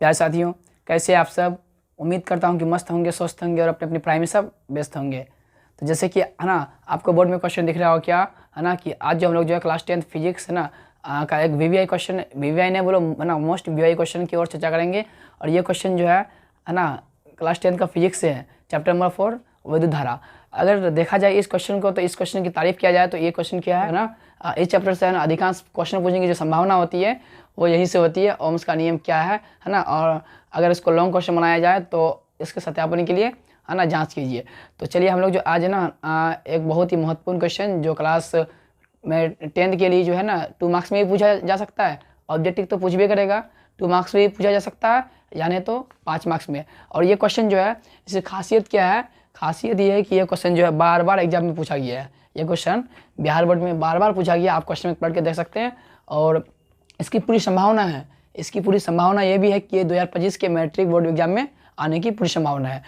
प्यारे साथियों, कैसे आप सब? उम्मीद करता हूँ कि मस्त होंगे, स्वस्थ होंगे और अपने अपनी पढ़ाई में सब व्यस्त होंगे। तो जैसे कि है ना, आपको बोर्ड में क्वेश्चन दिख रहा हो क्या है ना, कि आज जो हम लोग जो है क्लास 10th फिजिक्स है ना का एक वीवीआई क्वेश्चन, वीवीआई ने बोलो है ना, मोस्ट वीवीआई क्वेश्चन की ओर चर्चा करेंगे। और ये क्वेश्चन जो है ना क्लास 10th का फिजिक्स से है, चैप्टर नंबर 4 विद्युत धारा। अगर देखा जाए इस क्वेश्चन को, तो इस क्वेश्चन की तारीफ किया जाए तो ये क्वेश्चन क्या है ना, इस चैप्टर से है ना अधिकांश क्वेश्चन पूछने की जो संभावना होती है वो यहीं से होती है। ओम्स का नियम क्या है ना, और अगर इसको लॉन्ग क्वेश्चन बनाया जाए तो इसके सत्यापन के लिए है ना जांच कीजिए। तो चलिए हम लोग जो आज है ना एक बहुत ही महत्वपूर्ण क्वेश्चन जो क्लास में 10th के लिए जो है ना 2 मार्क्स में भी पूछा जा सकता है, ऑब्जेक्टिव तो पूछ भी करेगा, 2 मार्क्स में भी पूछा जा सकता है, यानी तो 5 मार्क्स में। और ये क्वेश्चन जो है इसकी खासियत क्या है? खासियत ये है कि ये क्वेश्चन जो है बार बार एग्जाम में पूछा गया है। ये क्वेश्चन बिहार बोर्ड में बार बार पूछा गया, आप क्वेश्चन में पढ़ के देख सकते हैं। और इसकी पूरी संभावना है, इसकी पूरी संभावना ये भी है कि ये 2025 के मैट्रिक बोर्ड एग्जाम में आने की पूरी संभावना है।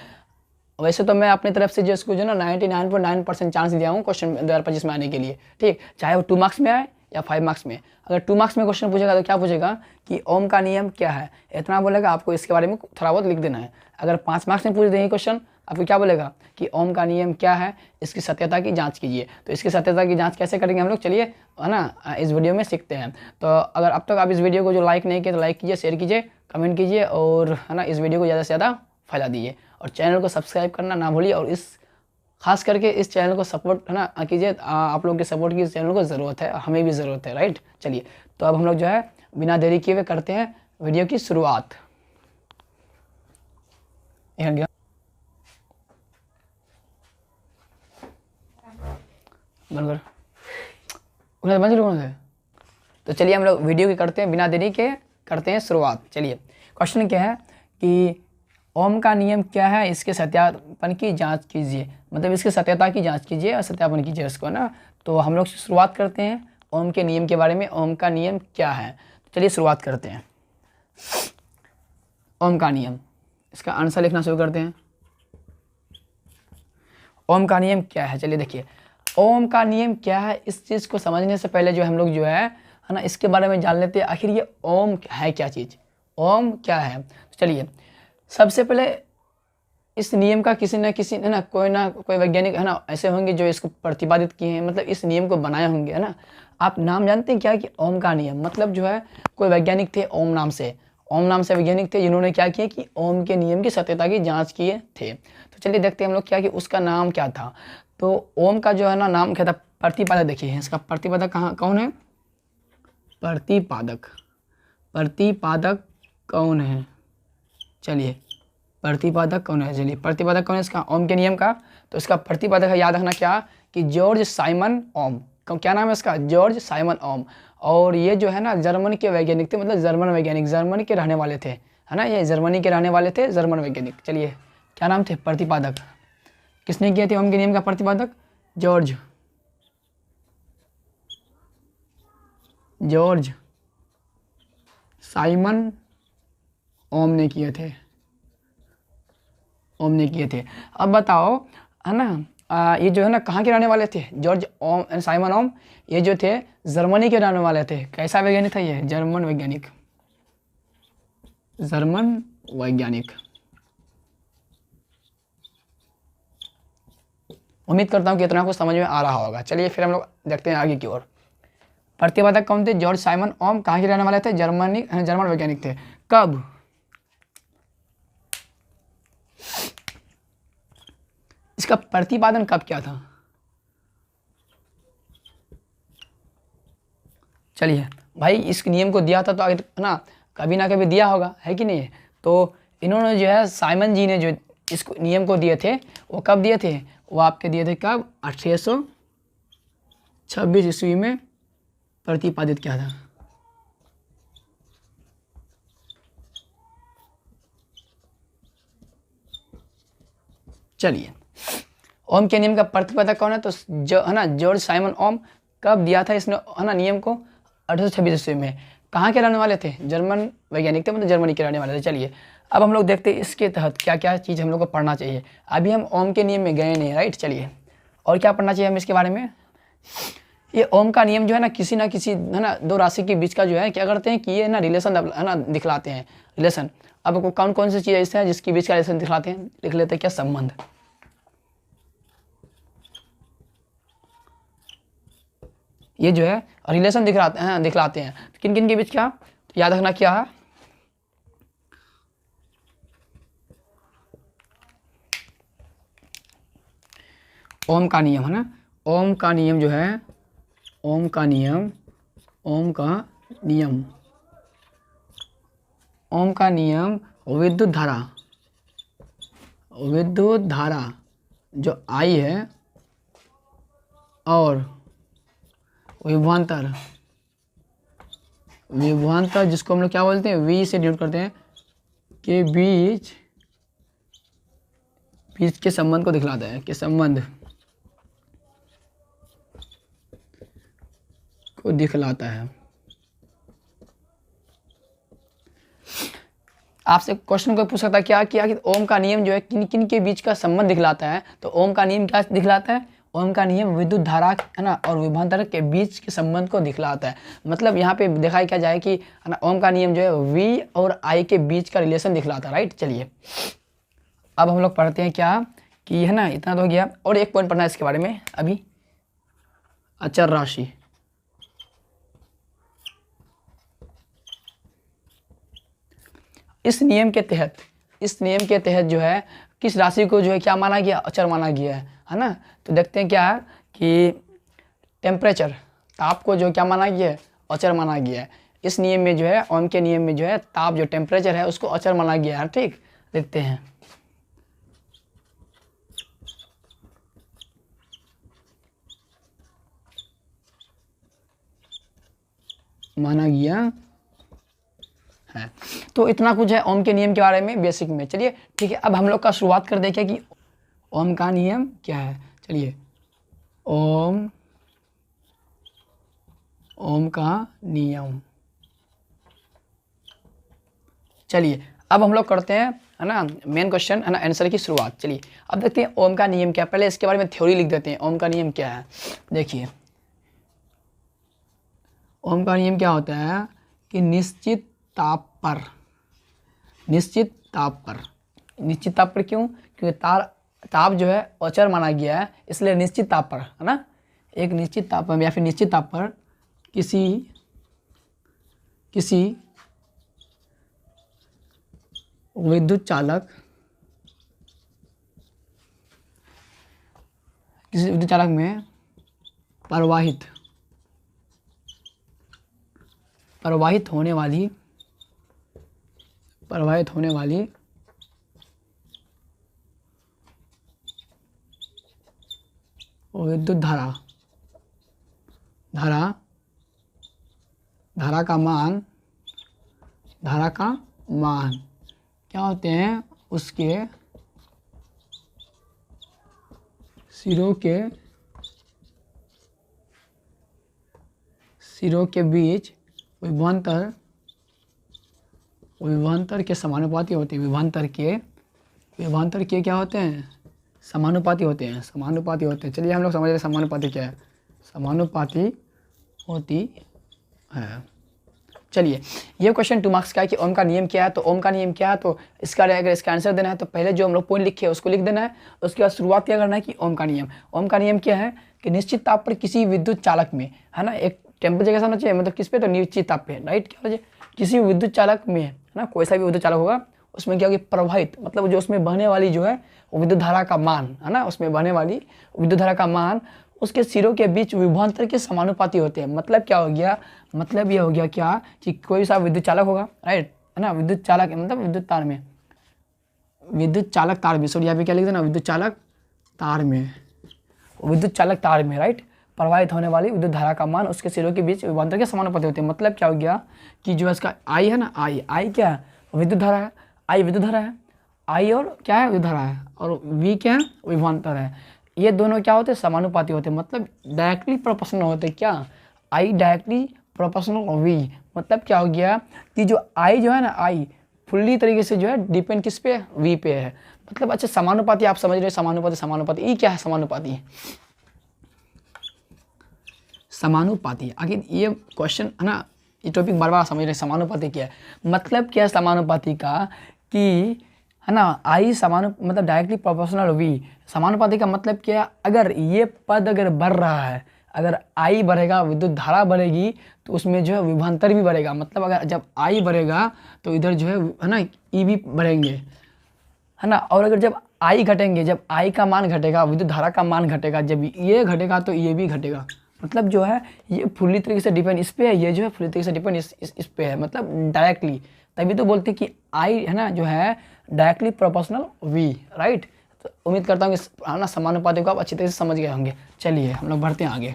वैसे तो मैं अपनी तरफ से जो इसको जो ना 99.9% चांस दिया हूँ क्वेश्चन 2025 में आने के लिए, ठीक, चाहे वो 2 मार्क्स में आए या 5 मार्क्स में। अगर 2 मार्क्स में क्वेश्चन पूछेगा तो क्या पूछेगा कि ओम का नियम क्या है, इतना बोलेगा, आपको इसके बारे में थोड़ा बहुत लिख देना है। अगर 5 मार्क्स में पूछ देंगे क्वेश्चन, आपको क्या बोलेगा कि ओम का नियम क्या है, इसकी सत्यता की जांच कीजिए। तो इसकी सत्यता की जांच कैसे करेंगे हम लोग, चलिए है ना इस वीडियो में सीखते हैं। तो अगर अब तक आप इस वीडियो को जो लाइक नहीं किए तो लाइक कीजिए, शेयर कीजिए, कमेंट कीजिए और है ना इस वीडियो को ज़्यादा से ज़्यादा फैला दीजिए। और चैनल को सब्सक्राइब करना ना भूलिए, और इस खास करके इस चैनल को सपोर्ट है ना कीजिए। आप लोगों के सपोर्ट की इस चैनल को ज़रूरत है, हमें भी ज़रूरत है, राइट। चलिए तो अब हम लोग जो है बिना देरी किए हुए करते हैं वीडियो की शुरुआत। तो चलिए हम लोग वीडियो की करते हैं, बिना देरी के करते हैं शुरुआत। चलिए क्वेश्चन क्या है कि ओम का नियम क्या है, इसके सत्यापन की जांच कीजिए, मतलब इसकी सत्यता की जांच कीजिए और सत्यापन कीजिए इसको ना। तो हम लोग शुरुआत करते हैं ओम के नियम के बारे में, ओम का नियम क्या है। तो चलिए शुरुआत करते हैं ओम का नियम, इसका आंसर लिखना शुरू करते हैं। ओम का नियम क्या है, चलिए देखिए ओम का नियम क्या है। इस चीज़ को समझने से पहले जो हम लोग जो है ना इसके बारे में जान लेते हैं, आखिर ये ओम है क्या चीज़, ओम क्या है। तो चलिए सबसे पहले इस नियम का किसी न किसी है ना कोई वैज्ञानिक है ना ऐसे होंगे जो इसको प्रतिपादित किए हैं, मतलब इस नियम को बनाए होंगे, है ना। आप नाम जानते हैं क्या कि ओम का नियम, मतलब जो है कोई वैज्ञानिक थे ओम नाम से वैज्ञानिक थे, जिन्होंने क्या किया कि ओम के नियम की सत्यता की जांच किए थे। तो चलिए देखते हैं हम लोग क्या कि उसका नाम क्या था। तो ओम का जो है ना नाम क्या था, प्रतिपादक। देखिए इसका प्रतिपादक कौन है, प्रतिपादक कौन है, चलिए प्रतिपादक कौन है, चलिए प्रतिपादक कौन है इसका ओम के नियम का। तो इसका प्रतिपादक है, याद रखना क्या, कि जॉर्ज साइमन ओम। क्या नाम है इसका, जॉर्ज साइमन ओम। और ये जो है ना जर्मन के वैज्ञानिक थे, मतलब जर्मन वैज्ञानिक, जर्मनी के रहने वाले थे, है ना, ये जर्मनी के रहने वाले थे, जर्मन वैज्ञानिक। चलिए क्या नाम थे, प्रतिपादक। किसने किए थे ओम के नियम का प्रतिपादक, जॉर्ज साइमन ओम ने किए थे, अब बताओ है ना ये जो है ना कहाँ के रहने वाले थे, जॉर्ज साइमन ओम, ये जो थे जर्मनी के रहने वाले थे। कैसा वैज्ञानिक था ये, जर्मन वैज्ञानिक। उम्मीद करता हूँ कि इतना कुछ समझ में आ रहा होगा। चलिए फिर हम लोग देखते हैं आगे की ओर। प्रतिपादक कौन थे, जॉर्ज साइमन ओम, कहाँ के रहने वाले थे, जर्मन वैज्ञानिक थे। कब, इसका प्रतिपादन कब क्या था, चलिए भाई इस नियम को दिया था तो है ना कभी ना कभी दिया होगा, है कि नहीं। तो इन्होंने जो है साइमन जी ने जो इस नियम को दिए थे वो कब दिए थे, वो आपके दिए थे कब, 1826 ईस्वी में प्रतिपादित किया था। चलिए ओम के नियम का प्रतिपादक कौन है, तो जो है ना जॉर्ज साइमन ओम। कब दिया था इसने है ना नियम को, 1826 ईस्वी में। कहाँ के रहने वाले थे, जर्मन वैज्ञानिक थे, मतलब जर्मनी के रहने वाले थे। चलिए अब हम लोग देखते हैं इसके तहत क्या क्या चीज़ हम लोग को पढ़ना चाहिए। अभी हम ओम के नियम में गए नहीं, राइट। चलिए और क्या पढ़ना चाहिए हम इसके बारे में। ये ओम का नियम जो है ना किसी है ना दो राशि के बीच का जो है क्या करते हैं कि ये ना रिलेशन है ना दिखलाते हैं, रिलेशन। अब आपको कौन कौन सी चीज़ ऐसे हैं जिसके बीच का रिलेशन दिखलाते हैं, लिख लेते हैं क्या, संबंध। ये जो है रिलेशन दिखलाते हैं किन किन के बीच क्या, तो याद रखना क्या है, ओम का नियम है ना, ओम का नियम जो है, ओम का नियम, ओम का नियम, ओम का नियम विद्युत धारा, विद्युत धारा जो आई है और विभवांतर, विभवांतर जिसको हम लोग क्या बोलते हैं, वी से डिनोट करते हैं, के बीच बीच के संबंध को दिखलाता है, के संबंध को दिखलाता है। आपसे क्वेश्चन को पूछ सकता है क्या कि ओम का नियम जो है किन किन के बीच का संबंध दिखलाता है, तो ओम का नियम क्या दिखलाता है, ओम का नियम विद्युत धारा है ना और विभवांतर के बीच के संबंध को दिखलाता है। मतलब यहाँ पे दिखाई क्या जाए कि है ना, ओम का नियम जो है वी और आई के बीच का रिलेशन दिखलाता है, राइट। चलिए अब हम लोग पढ़ते हैं क्या कि है ना, इतना तो हो गया, और एक पॉइंट पढ़ना है इसके बारे में अभी, अचर राशि। इस नियम के तहत जो है किस राशि को जो है क्या माना गया, अचर माना गया है ना। तो देखते हैं क्या है कि टेम्परेचर, ताप को जो क्या माना गया है, अचर माना गया है। इस नियम में जो है, ओम के नियम में जो है ताप जो टेम्परेचर है उसको अचर माना गया है, ठीक। देखते हैं, माना गया है। तो इतना कुछ है ओम के नियम के बारे में बेसिक में। चलिए ठीक है, अब हम लोग का शुरुआत कर देखें कि ओम का नियम क्या है। चलिए ओम का नियम, चलिए अब हम लोग करते हैं है ना मेन क्वेश्चन है ना, आंसर की शुरुआत। चलिए अब देखते हैं ओम का नियम क्या, पहले इसके बारे में थ्योरी लिख देते हैं, ओम का नियम क्या है। देखिए ओम का नियम क्या होता है कि निश्चित ताप पर, निश्चित ताप पर क्यों, क्योंकि ताप जो है अचर माना गया है, इसलिए निश्चित ताप पर है ना, एक निश्चित ताप पर या फिर निश्चित ताप पर किसी विद्युत चालक, में प्रवाहित होने वाली विद्युत धारा का मान क्या होते हैं, उसके सिरों के बीच विभवांतर के समानुपाती होते हैं, विभवांतर के क्या होते हैं, समानुपाती होते हैं। चलिए हम लोग समझ रहे हैं समानुपाती क्या है, समानुपाती होती है। चलिए ये क्वेश्चन 2 मार्क्स का है कि ओम का नियम क्या है। तो ओम का नियम क्या है, तो इसका अगर इसका आंसर देना है तो पहले जो हम लोग पॉइंट लिखे हैं उसको लिख देना है, उसके बाद शुरुआत क्या करना है कि ओम का नियम क्या है कि निश्चित ताप पर किसी विद्युत चालक में है ना, एक टेम्परेचर कैसा होना चाहिए, मतलब किस पे, तो निश्चित ताप पे, राइट। क्या होना चाहिए, किसी विद्युत चालक में है ना, कोई सा भी विद्युत चालक होगा उसमें क्या होगी, प्रवाहित, मतलब जो उसमें बहने वाली जो है वो विद्युत धारा का मान है ना, उसमें बहने वाली विद्युत धारा का मान उसके सिरों के बीच विभवांतर के समानुपाती होते हैं। मतलब क्या हो गया, मतलब ये हो गया क्या कि कोई सा विद्युत चालक होगा, राइट है ना, विद्युत चालक मतलब विद्युत चालक तार में, सॉरी यहाँ पे क्या लिख देना, विद्युत चालक तार में, राइट, प्रवाहित होने वाली विद्युत धारा का मान उसके सिरों के बीच विभवांतर के समानुपाती होते हैं। मतलब क्या हो गया कि जो इसका आई है ना, आई क्या है, विद्युत धारा है, आई विद्युत धारा है, आई और क्या है, विद्युत धारा है, और वी क्या है, विभवांतर है। ये दोनों क्या होते हैं, समानुपाती होते हैं, मतलब डायरेक्टली प्रोपोर्शनल होते हैं। क्या, आई डायरेक्टली प्रोपोर्शनल वी, मतलब क्या हो गया कि जो आई जो है ना, आई फुल्ली तरीके से जो है डिपेंड किस पे, वी पे है। मतलब अच्छा समानुपाती आप समझ रहे हैं, समानुपाती ये क्या है, समानुपाती आखिर ये क्वेश्चन है ना ये टॉपिक बार बार समझ रहे, समानुपाती क्या है, मतलब क्या है समानुपाती का, कि है ना आई मतलब डायरेक्टली प्रोपोर्शनल वी। समानुपाती का मतलब क्या है, अगर ये पद अगर बढ़ रहा है, अगर आई बढ़ेगा, विद्युत धारा बढ़ेगी, तो उसमें जो है विभवांतर भी बढ़ेगा। मतलब अगर जब आई बढ़ेगा तो इधर जो है ना ई भी बढ़ेंगे, है ना। और अगर जब आई घटेंगे, जब आई का मान घटेगा, विद्युत धारा का मान घटेगा, जब ये घटेगा तो ये भी घटेगा। मतलब जो है ये फुल्ली तरीके से डिपेंड इस पे है, ये जो है फुल्ली तरीके से डिपेंड इस पे है, मतलब डायरेक्टली। तभी तो बोलते हैं कि आई है ना जो है डायरेक्टली प्रोपोर्शनल वी, राइट। तो उम्मीद करता हूँ कि ना समानुपाती को आप अच्छी तरह से समझ गए होंगे। चलिए हम लोग बढ़ते हैं आगे।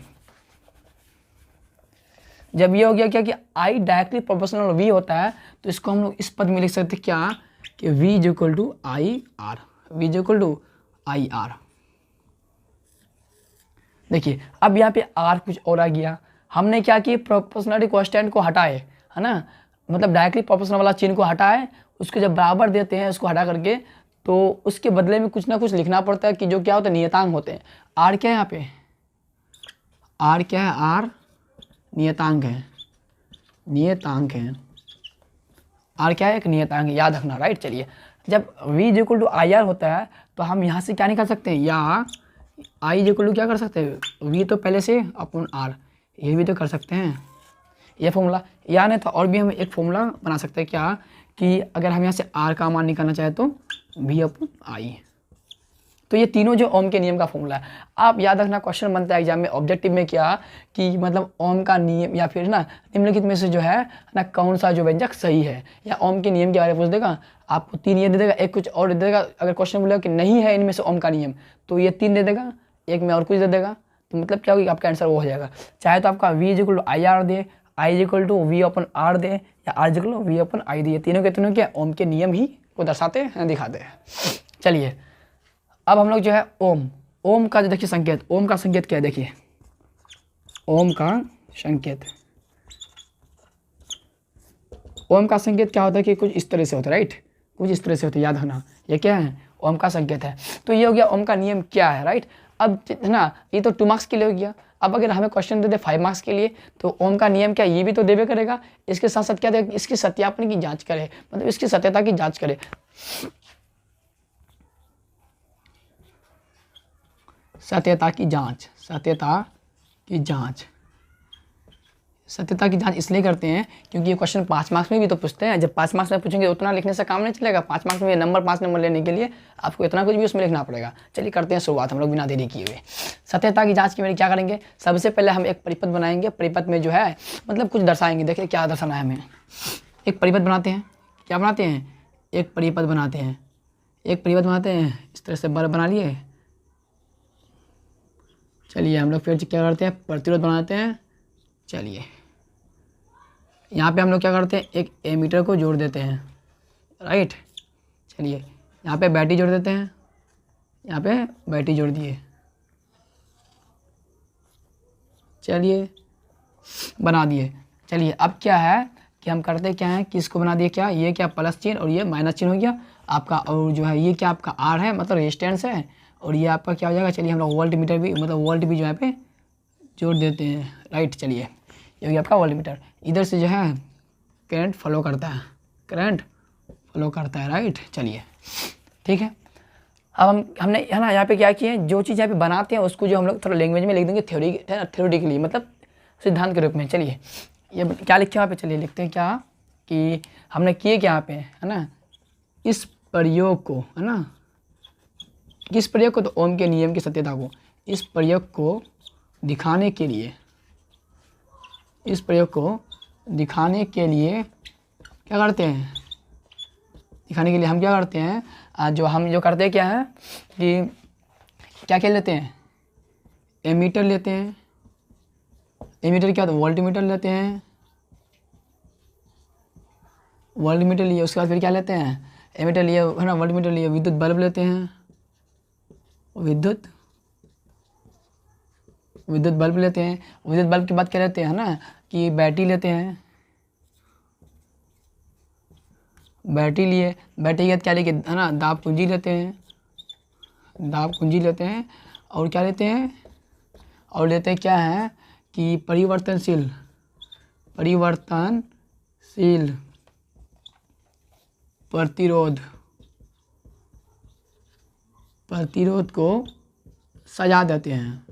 जब ये हो गया क्या कि आई डायरेक्टली प्रोपोर्शनल वी होता है, तो इसको हम लोग इस पद में लिख सकते हैं क्या, कि v is equal to I R, v is equal to I R. देखिए अब यहाँ पे r कुछ और आ गया, हमने क्या किया, प्रोपोर्शनलिटी कांस्टेंट को हटाए, है ना, मतलब डायरेक्टली प्रोपोर्शनल वाला चिन्ह को हटाए, उसको जब बराबर देते हैं उसको हटा करके, तो उसके बदले में कुछ ना कुछ लिखना पड़ता है, कि जो क्या होता है नियतांक होते हैं। r क्या है यहाँ पे, r क्या है, r नियतांक है, नियतांक है, आर क्या है, एक नियतांक, याद रखना, राइट। चलिए जब v is equal to I R होता है, तो हम यहाँ से क्या निकाल सकते हैं, या i इज इक्वल टू क्या कर सकते हैं, v तो पहले से अपन r, ये भी तो कर सकते हैं ये फॉर्मूला, या नहीं तो और भी हम एक फॉर्मूला बना सकते हैं क्या, कि अगर हम यहाँ से r का मान निकालना चाहें तो v अपन i। तो ये तीनों जो ओम के नियम का फॉर्मूला है, आप याद रखना। क्वेश्चन बनता है एग्जाम में ऑब्जेक्टिव में क्या, कि मतलब ओम का नियम या फिर ना निम्नलिखित में से जो है ना कौन सा जो व्यंजक सही है, या ओम के नियम के बारे में पूछ देगा, आपको 3 ये दे देगा, एक कुछ और दे देगा। अगर क्वेश्चन बोलेगा कि नहीं है इनमें से ओम का नियम, तो ये 3 दे देगा, एक में और कुछ दे देगा, तो मतलब क्या होगी, आपका आंसर वो हो जाएगा। चाहे तो आपका v is equal to I R दे, I is equal to V upon R दे, या R is equal to V upon I दे, तीनों के तीनों क्या ओम के नियम ही को दर्शाते हैं, दिखाते हैं। चलिए अब हम लोग जो है ओम का जो देखिए संकेत, ओम का संकेत क्या है, देखिए ओम का संकेत, ओम का संकेत क्या होता है कि कुछ इस तरह से होता है, राइट, कुछ इस तरह से होता है, याद रखना। ये क्या है, ओम का संकेत है। तो ये हो गया ओम का नियम क्या है, राइट। अब ना ये तो 2 मार्क्स के लिए हो गया। अब अगर हमें क्वेश्चन दे दे 5 मार्क्स के लिए, तो ओम का नियम क्या, ये भी तो देवे करेगा, इसके साथ साथ क्या देगा, इसकी सत्यापन की जाँच करे, मतलब इसकी सत्यता की जाँच करे। सत्यता की जांच, सत्यता की जांच, सत्यता की जांच इसलिए करते हैं क्योंकि ये क्वेश्चन 5 मार्क्स में भी तो पूछते हैं। जब 5 मार्क्स में पूछेंगे उतना लिखने से काम नहीं चलेगा। 5 मार्क्स में नंबर 5 नंबर लेने के लिए आपको इतना कुछ भी उसमें लिखना पड़ेगा। चलिए करते हैं शुरुआत हम लोग बिना देरी किए हुए। सत्यता की जाँच के लिए क्या करेंगे, सबसे पहले हम एक परिपथ बनाएंगे। परिपथ में जो है मतलब कुछ दर्शाएंगे। देखिए क्या दर्शाना है हमें, एक परिपथ बनाते हैं। क्या बनाते हैं, एक परिपथ बनाते हैं, एक परिपथ बनाते हैं, इस तरह से बना लिए। चलिए हम लोग फिर क्या करते हैं, प्रतिरोध बनाते हैं। चलिए यहाँ पे हम लोग क्या करते हैं, एक एमीटर को जोड़ देते हैं, राइट। चलिए यहाँ पे बैटरी जोड़ देते हैं, यहाँ पे बैटरी जोड़ दिए। चलिए बना दिए। चलिए अब क्या है कि हम करते क्या है कि इसको बना दिए, क्या ये क्या प्लस चिन्ह और ये माइनस चिन्ह हो गया आपका, और जो है ये क्या आपका आर है मतलब रेजिस्टेंस है, और ये आपका क्या हो जाएगा। चलिए हम लोग वोल्ट मीटर भी मतलब वोल्ट भी जो है पे जोड़ देते हैं, राइट। चलिए ये हो गया आपका वोल्ट मीटर। इधर से जो है करंट फ्लो करता है, करंट फ्लो करता है, राइट। चलिए ठीक है। अब हमने है ना यहाँ पे क्या किए, जो चीज़ यहाँ पे बनाते हैं उसको जो हम लोग थोड़ा लैंग्वेज में लिख देंगे, थ्योरी है ना, थ्योरेटिकली मतलब सिद्धांत के रूप में। चलिए ये क्या लिखे यहाँ पे, चलिए लिखते हैं क्या कि हमने किए क्या यहाँ पे, है ना, इस प्रयोग को, है ना, किस प्रयोग को, तो ओम के नियम की सत्यता को, इस प्रयोग को दिखाने के लिए, इस प्रयोग को दिखाने के लिए क्या करते हैं, दिखाने के लिए हम क्या करते हैं, हम जो करते हैं क्या है कि क्या लेते हैं, एमीटर लेते हैं। एमीटर क्या होता है, वोल्ट मीटर लेते हैं, वोल्ट मीटर लिए, उसके बाद फिर क्या लेते हैं, एमीटर लिए, है ना, वोल्ट मीटर लिए, विद्युत बल्ब लेते हैं, विद्युत बल्ब लेते हैं। विद्युत बल्ब की बात क्या लेते हैं, है ना, कि बैटरी लेते हैं, बैटरी लिए, बैटरी के बाद क्या लेके, है ना, दाब कुंजी लेते हैं, दाब कुंजी लेते हैं, और क्या लेते हैं, और लेते हैं क्या है कि परिवर्तनशील परिवर्तनशील प्रतिरोध को सजा देते हैं।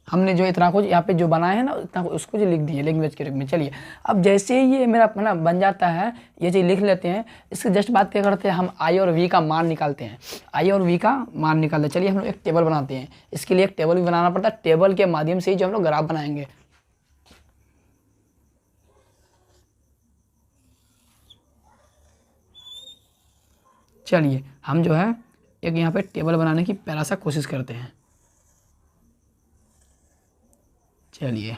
हमने जो इतना कुछ यहाँ पे जो बनाया है ना, इतना उसको जो लिख दिए लैंग्वेज के रूप में। चलिए अब जैसे ही ये मेरा ना बन जाता है, ये चीज़ लिख लेते हैं। इसके जस्ट बात क्या करते हैं, हम आई और वी का मान निकालते हैं। आई और वी का मान निकालते हैं। चलिए हम लोग एक टेबल बनाते हैं। इसके लिए एक टेबल भी बनाना पड़ता है। टेबल के माध्यम से ही जो हम लोग ग्राफ बनाएंगे। चलिए हम जो है एक यहाँ पे टेबल बनाने की पहला सा कोशिश करते हैं। चलिए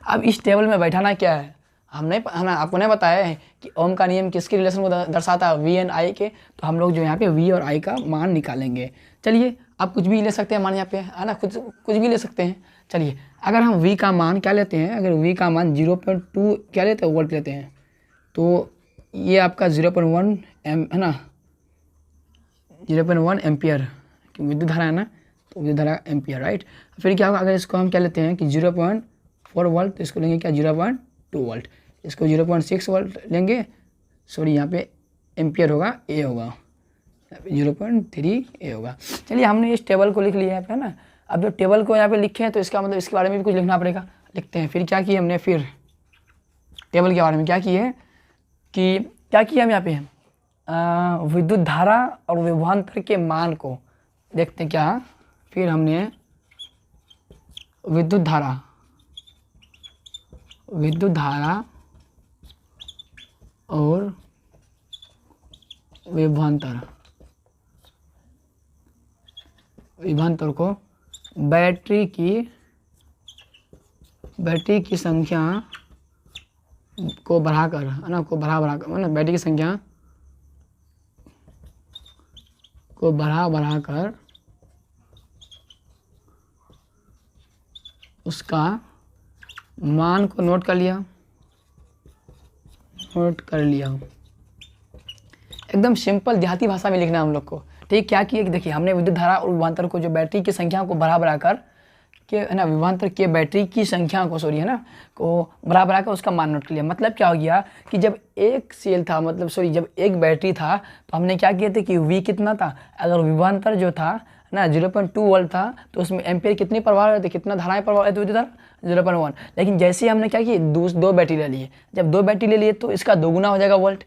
अब इस टेबल में बैठाना क्या है, हमने आपको नहीं बताया है कि ओम का नियम किसके रिलेशन को दर्शाता है, वी एंड आई के। तो हम लोग जो यहाँ पे वी और आई का मान निकालेंगे। चलिए आप कुछ भी ले सकते हैं मान यहाँ पे, है ना, कुछ भी ले सकते हैं। चलिए अगर हम वी का मान क्या लेते हैं, अगर वी का मान 0.2 क्या लेते हैं, वोल्ट लेते हैं, तो ये आपका 0.1 है ना, 0.1 एम्पियर विद्युत धारा है ना, तो विद्युत धारा एम्पियर, राइट। फिर क्या होगा, अगर इसको हम क्या लेते हैं कि 0.4 वोल्ट, तो इसको लेंगे क्या 0.2 वोल्ट, इसको 0.6 वोल्ट लेंगे, सॉरी यहाँ पे एम्पियर होगा, ए होगा 0.3 ए होगा। चलिए हमने इस टेबल को लिख लिया है, है ना। अब जब टेबल को यहाँ पे लिखे हैं तो इसका मतलब इसके बारे में भी कुछ लिखना पड़ेगा, लिखते हैं। फिर क्या किया हमने, फिर टेबल के बारे में क्या किए कि क्या किया हम यहाँ पे विद्युत धारा और विभवांतर के मान को देखते हैं क्या। फिर हमने विद्युत धारा और विभवांतर को बैटरी की संख्या को बढ़ाकर, है ना, बढ़ाकर मतलब बैटरी की संख्या को बढ़ाकर उसका मान को नोट कर लिया। एकदम सिंपल देहाती भाषा में लिखना है हम लोग को, ठीक। क्या किए कि देखिए हमने विद्युत धारा और विभवांतर को जो बैटरी की संख्या को बढ़ाकर के, है ना, विभवांतर के बैटरी की संख्या को, सॉरी, है ना, को बढ़ाकर उसका मान नोट कर लिया। मतलब क्या हो गया कि जब एक सेल था, मतलब सॉरी जब एक बैटरी था, तो हमने क्या किए थे कि वी कितना था, अगर विभवांतर जो था ना 0.2 वोल्ट था, तो उसमें एम्पियर कितनी प्रभाव रहती, कितना धाराएं प्रभाव रहती विद्युत धारा 0.1। लेकिन जैसे ही हमने क्या किया, दो बैटरी ले लिए, जब 2 बैटरी ले लिए तो इसका दोगुना हो जाएगा वोल्ट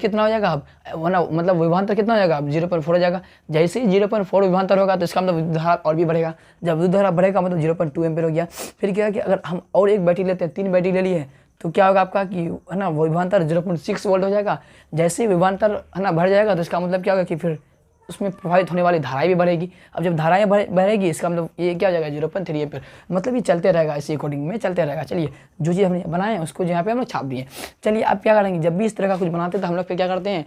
कितना हो जाएगा अब, मतलब विभवांतर कितना हो जाएगा अब 0.4 हो जाएगा। जैसे ही 0.4 विभवांतर होगा तो इसका मतलब विद्युत धारा और भी बढ़ेगा। जब विद्युत धारा बढ़ेगा मतलब 0.2 एम्पियर हो गया। फिर क्या है कि अगर हम और एक बैटरी लेते हैं, 3 बैटरी ले लिए, तो क्या होगा आपका कि, है ना, विभवांतर 0.6 वोल्ट हो जाएगा। जैसे ही विभवांतर, है ना, बढ़ जाएगा तो इसका मतलब क्या होगा कि फिर उसमें प्रभावित होने वाली धाराएं भी बढ़ेगी। अब जब धाराएं बढ़ेगी इसका मतलब ये क्या हो जाएगा 0.3 एम्पियर, मतलब ये चलते रहेगा, इसी अकॉर्डिंग में चलते रहेगा। चलिए जो चीज़ हमने बनाए हैं उसको यहाँ पे हम लोग छाप दिए। चलिए अब क्या करेंगे, जब भी इस तरह का कुछ बनाते हैं तो हम लोग क्या करते हैं,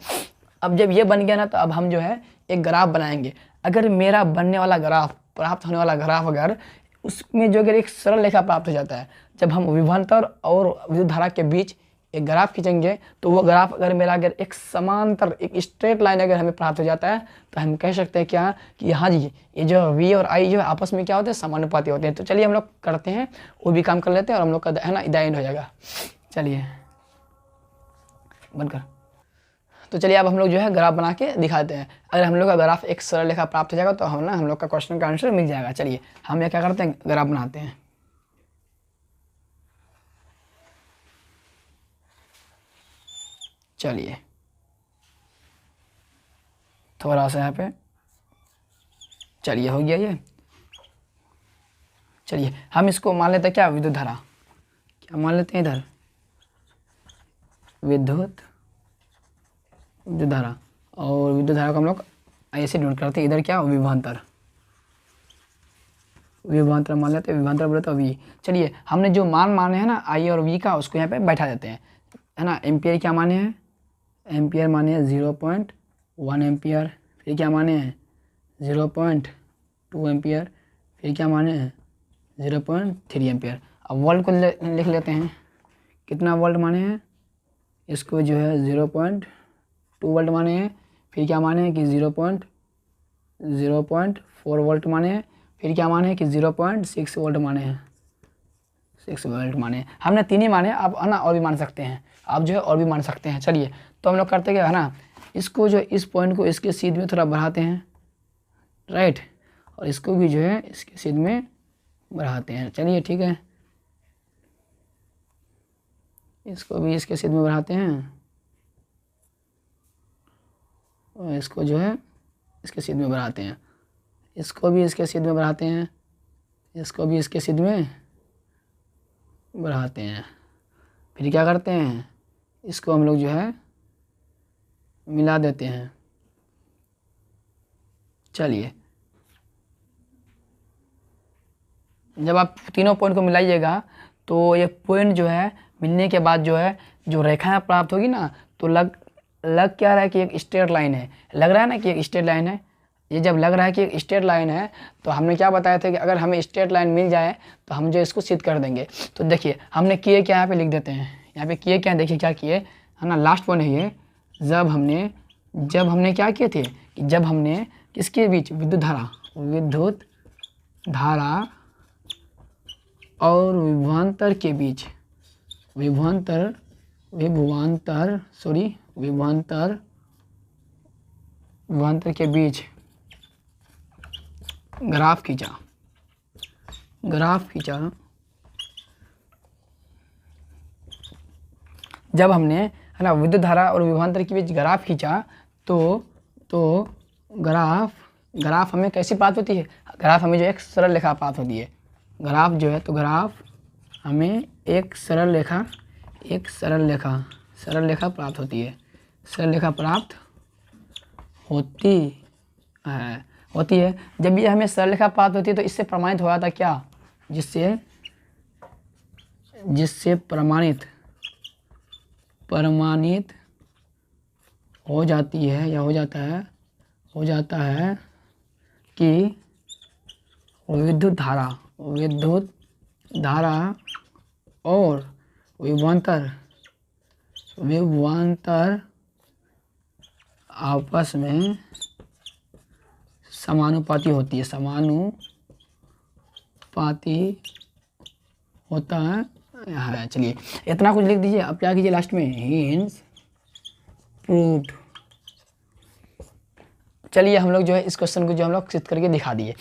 अब जब ये बन गया ना, तो अब हम जो है एक ग्राफ बनाएंगे। अगर मेरा बनने वाला ग्राफ, प्राप्त होने वाला ग्राफ, अगर उसमें जो अगर एक सरल रेखा प्राप्त हो जाता है, जब हम विभवांतर और विद्युत धारा के बीच एक ग्राफ खींचेंगे, तो वो ग्राफ अगर मेरा अगर एक समांतर, एक स्ट्रेट लाइन अगर हमें प्राप्त हो जाता है, तो हम कह सकते हैं क्या कि हाँ जी, ये जो वी और आई जो आपस में क्या होते हैं, समानुपाती होते हैं। तो चलिए हम लोग करते हैं, वो भी काम कर लेते हैं और हम लोग का, है ना, द एंड हो जाएगा। चलिए बंद कर। तो चलिए अब हम लोग जो है ग्राफ बना के दिखाते हैं। अगर हम लोग का ग्राफ एक सरल रेखा प्राप्त हो जाएगा तो हम लोग का क्वेश्चन का आंसर मिल जाएगा। चलिए हम ये क्या करते हैं, ग्राफ बनाते हैं। चलिए थोड़ा सा यहाँ पे, चलिए हो गया ये। चलिए हम इसको मान लेते हैं क्या, विद्युत धारा, क्या मान लेते हैं इधर, विद्युत धारा, और विद्युत धारा को हम लोग ऐसे नोट करते हैं, इधर क्या विभवांतर मान लेते हैं, विभवांतर बोले तो वी। चलिए हमने जो मान माने हैं ना आई और वी का, उसको यहाँ पे बैठा देते हैं, है ना। एम्पियर क्या माने हैं, एम्पियर माने हैं 0.1 एम्पियर, फिर क्या माने हैं 0.2 एम्पियर, फिर क्या माने हैं 0.3 एम्पियर। अब वोल्ट को लिख लेते हैं, कितना वोल्ट माने हैं, इसको जो है 0.2 वोल्ट माने हैं, फिर क्या माने हैं कि 0.4 वोल्ट माने हैं, फिर क्या माने हैं कि 0.6 वोल्ट माने हैं। 6 वोल्ट माने, हमने 3 ही माने, आप है ना और भी मान सकते हैं, आप जो है और भी मान सकते हैं। चलिए तो हम लोग करते क्या है ना, इसको जो इस पॉइंट को इसके सीध में थोड़ा बढ़ाते हैं, राइट, और इसको भी जो है इसके सीध में बढ़ाते हैं। चलिए ठीक है, इसको भी इसके सीध में बढ़ाते हैं और इसको जो है इसके सीध में बढ़ाते हैं, इसको भी इसके सीध में बढ़ाते हैं, इसको भी इसके सीध में बढ़ाते हैं। फिर क्या करते हैं, इसको हम लोग जो है मिला देते हैं। चलिए जब आप तीनों पॉइंट को मिलाइएगा तो ये पॉइंट जो है मिलने के बाद जो है जो रेखाएं प्राप्त होगी ना, तो लग क्या रहा है कि एक स्ट्रेट लाइन है, लग रहा है ना कि एक स्ट्रेट लाइन है। ये जब लग रहा है कि एक स्ट्रेट लाइन है तो हमने क्या बताया था कि अगर हमें स्ट्रेट लाइन मिल जाए तो हम जो इसको सिद्ध कर देंगे। तो देखिए हमने किए क्या, यहाँ पे लिख देते हैं, यहाँ पे किए क्या, देखिए क्या किए है ना, लास्ट पॉइंट है ये। जब हमने क्या किए थे कि जब हमने किसके बीच, विद्युत धारा और विभवांतर के बीच, विभवांतर के बीच ग्राफ खींचा। जब हमने है ना विद्युत धारा और विभवांतर के बीच ग्राफ खींचा तो ग्राफ हमें कैसी प्राप्त होती है, ग्राफ हमें जो एक सरल रेखा प्राप्त होती है। ग्राफ जो है तो ग्राफ हमें एक सरल रेखा प्राप्त होती है, होती है। जब ये हमें सरल रेखा प्राप्त होती है तो इससे प्रमाणित हो जाता क्या, जिससे प्रमाणित हो जाती है या हो जाता है कि विद्युत धारा और विभवांतर आपस में समानुपाती होती है, होता है। चलिए इतना कुछ लिख दीजिए। अब क्या कीजिए लास्ट में, हिंस प्रूव्ड। चलिए हम लोग जो है इस क्वेश्चन को जो हम लोग सिद्ध करके दिखा दिए।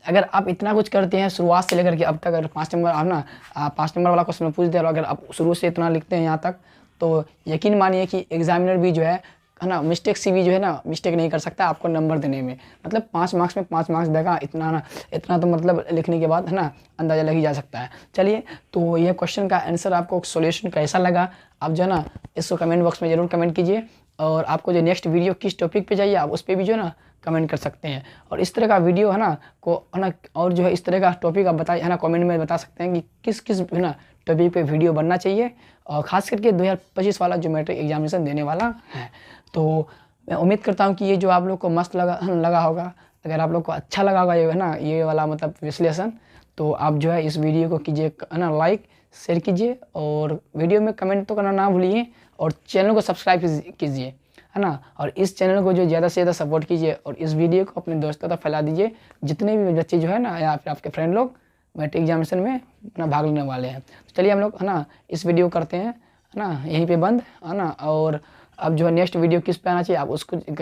अगर आप इतना कुछ करते हैं शुरुआत से लेकर के अब तक, अगर 5 नंबर आप ना 5 नंबर वाला क्वेश्चन में पूछ दिया, और अगर आप शुरू से इतना लिखते हैं यहाँ तक, तो यकीन मानिए कि एग्जामिनर भी जो है ना मिस्टेक सी भी जो है ना मिस्टेक नहीं कर सकता आपको नंबर देने में। मतलब 5 मार्क्स में 5 मार्क्स देगा, इतना तो मतलब लिखने के बाद है ना अंदाज़ा लग ही जा सकता है। चलिए तो ये क्वेश्चन का आंसर आपको सॉल्यूशन कैसा लगा, आप जो है ना इसको कमेंट बॉक्स में ज़रूर कमेंट कीजिए। और आपको जो नेक्स्ट वीडियो किस टॉपिक पे चाहिए आप उस पर भी जो है ना कमेंट कर सकते हैं। और इस तरह का वीडियो है ना और जो है इस तरह का टॉपिक आप बताइए है ना, कमेंट में बता सकते हैं कि किस है ना टॉपिक पे वीडियो बनना चाहिए, और ख़ास करके 2025 वाला जो मैट्रिक एग्जामिनेशन देने वाला है। तो मैं उम्मीद करता हूँ कि ये जो आप लोग को मस्त लगा होगा। अगर आप लोग को अच्छा लगा होगा ये है ना ये वाला मतलब विश्लेषण, तो आप जो है इस वीडियो को कीजिए है ना लाइक, शेयर कीजिए, और वीडियो में कमेंट तो करना ना भूलिए, और चैनल को सब्सक्राइब कीजिए है ना। और इस चैनल को जो ज़्यादा से ज़्यादा सपोर्ट कीजिए, और इस वीडियो को अपने दोस्तों तक फैला दीजिए, जितने भी बच्चे जो है ना या फिर आपके फ्रेंड लोग मैट्रिक एग्जामिनेशन में अपना भाग लेने वाले हैं। तो चलिए हम लोग है ना इस वीडियो करते हैं है ना यहीं पे बंद है ना। और अब जो है नेक्स्ट वीडियो किस पे आना चाहिए आप उसको कमेंट